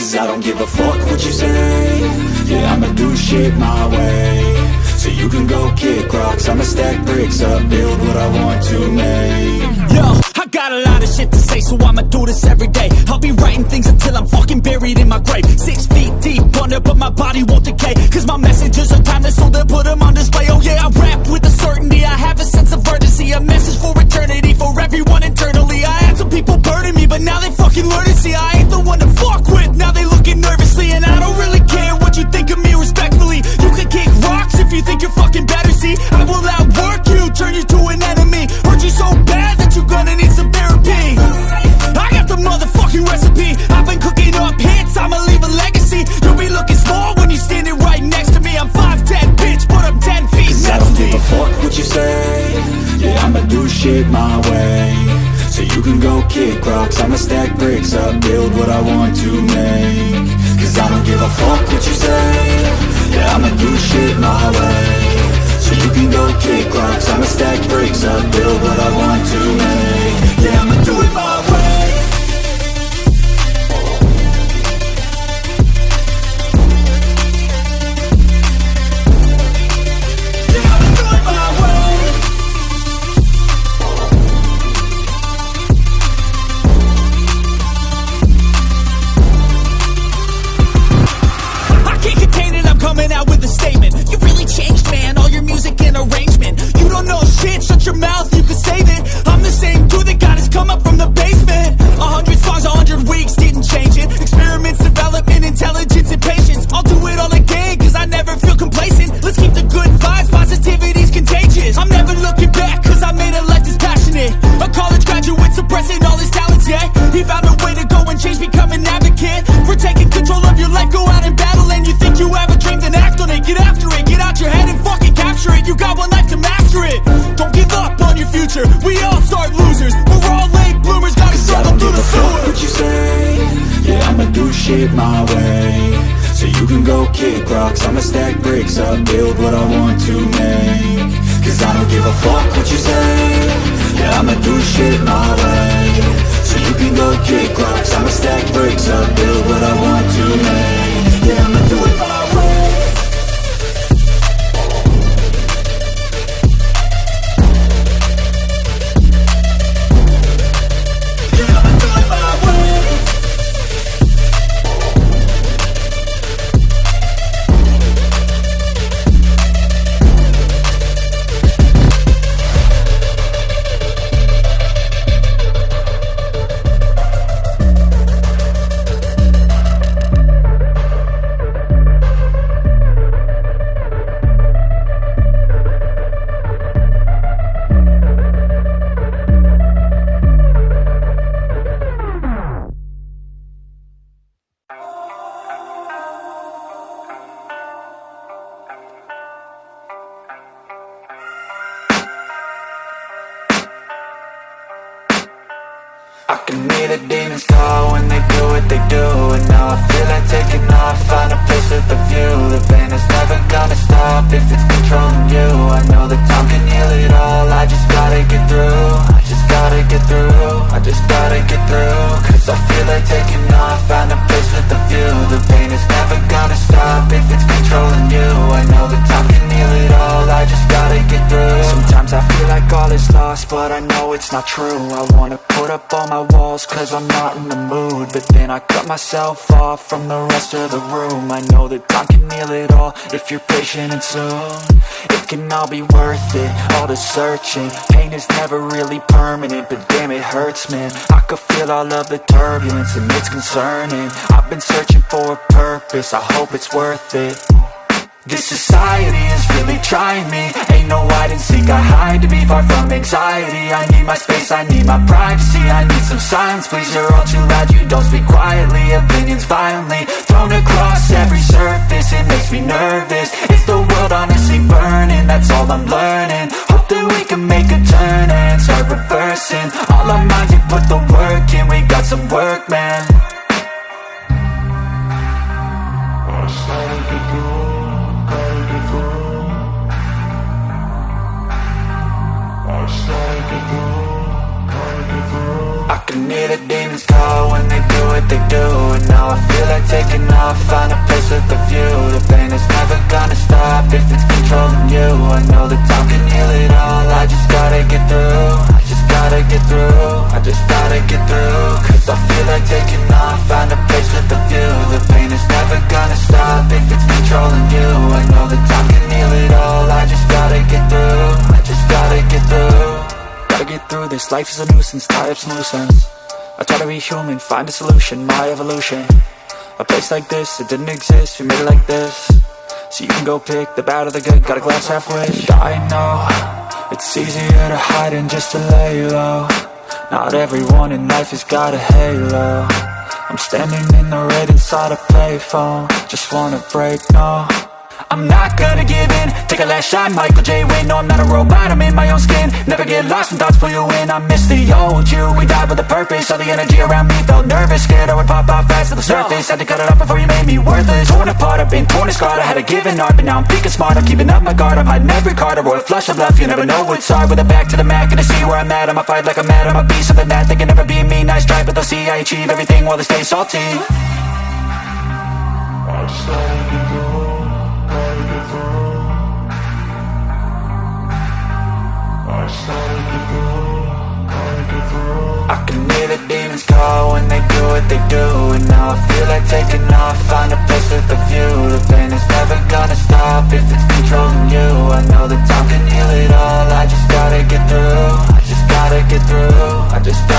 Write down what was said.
Cause I don't give a fuck what you say. Yeah, I'ma do shit my way. So you can go kick rocks, I'ma stack bricks up, build what I want to make. Yo, I got a lot of shit to say, so I'ma do this every day. I'll be writing things until I'm fucking buried in my grave. 6 feet deep under, but my body won't decay. Cause my messages are timeless, so they'll put them on display. Oh yeah, I rap with a certainty, I have a sense of urgency. A message for eternity, for everyone internally. I had some people burning me, but now they fucking learn to see I ain't the one to fuck with, now they looking nervously. And I don't really care what you think of me respectfully. You can kick rocks if you think you're fucking better, see. I will outwork you, turn you to an enemy. Hurt you so bad that you're gonna need some therapy. I got the motherfucking recipe. I've been cooking up hits, I'ma leave a legacy. You'll be looking small when you're standing right next to me. I'm 5'10", bitch, but I'm 10 feet. Cause I don't give a fuck what you say. Yeah, I'ma do shit my way. So you can go kick rocks, I'ma stack bricks up, build what I want to make. Cause I don't give a fuck what you say. Yeah, I'ma do shit my way. So you can go kick rocks, I'ma stack bricks up, build what I want to make. Yeah, I'ma do it my way. Coming out with a statement. You really changed, man, all your music and arrangement. You don't know shit, shut your mouth, you can save it. I'm the same dude that got his come up from the basement. 100 songs, 100 weeks, didn't change it. Experiments, development, intelligence, and patience. I'll do it all again, cause I never feel complacent. Let's keep the good vibes, positivity's contagious. I'm never looking back, cause I made a life that's passionate. A college graduate suppressing all his talents, yeah. He found a way to go and change, become an advocate. For taking control of your life, go out and battle. And you think you have a dream, then act on it. Get after it, get out your head and fucking capture it. You got one life to master it. Don't give up on your future, we all start losers. We're all late bloomers, gotta struggle through the sewer. What you say? Yeah, I'ma do shit my way. So you can go kick rocks, I'ma stack bricks up, build what I want to make. Cause I don't give a fuck what you say. Yeah, I'ma do shit my way. So you can go kick rocks, I'ma stack bricks up, build what I want to make. Yeah, I'ma do it my way. I can hear the demons call when they do what they do. And now I feel like taking off, find a place with a view. The pain is never gonna stop if it's controlling you. I know that time can heal it all, I just gotta get through. I just gotta get through, I just gotta get through. Cause I feel like taking off, find a place with a view. The pain is never gonna stop if it's controlling you. I know that time can heal it all, I just gotta get through. Sometimes I feel like all is lost, but I know it's not true. I wanna put up all my walls cause I'm not in the mood. But then I cut myself off from the rest of the room. I know that time can heal it all if you're patient and soon. It can all be worth it, all the searching. Pain is never really permanent, but damn it hurts, man. I could feel all of the turbulence and it's concerning. I've been searching for a purpose, I hope it's worth it. This society is really trying me. Ain't no hide and seek, I hide to be far from anxiety. I need my space, I need my privacy. I need some silence, please, you're all too loud. You don't speak quietly, opinions violently thrown across every surface. It makes me nervous, it's the world honestly burning. That's all I'm learning, hope that we can make a turn and start reversing. All our minds, we put the work in, we got some work, man. I can hear the the demons call when they do what they do. And now I feel like taking off, find a place with a view. The pain is never gonna stop if it's controlling you. I know that time can heal it all, I just gotta get through. I just gotta get through, I just gotta get through. Cause I feel like taking off, find a place with a view. The pain is never gonna stop if it's controlling you. I know that time can heal it all, I just gotta get through. I just gotta get through. Gotta get through this, life is a nuisance, tie up some loose ends. I try to be human, find a solution, my evolution. A place like this, it didn't exist, we made it like this. So you can go pick the bad or the good, got a glass halfway. I know, it's easier to hide than just to lay low. Not everyone in life has got a halo. I'm standing in the red inside a payphone, just wanna break, no. I'm not gonna give in, take a last shot, Michael J. Win. No, I'm not a robot, I'm in my own skin. Never get lost when thoughts pull you in. I miss the old you, we died with a purpose. All the energy around me felt nervous, scared I would pop out fast to the surface. Had to cut it off before you made me worthless. Torn apart, I've been torn and scarred. I had a given art, but now I'm thinking smart. I'm keeping up my guard, I'm hiding every card. A royal flush of love, you never know what's hard. With a back to the mat, gonna see where I'm at. I'ma fight like I'm mad, I'ma be something that they can never be me. Nice try, but they'll see I achieve everything while they stay salty. I just gotta get through. I can hear the demons call when they do what they do. And now I feel like taking off, find a place with a view. The pain is never gonna stop if it's controlling you. I know that time can heal it all, I just gotta get through. I just gotta get through, I just gotta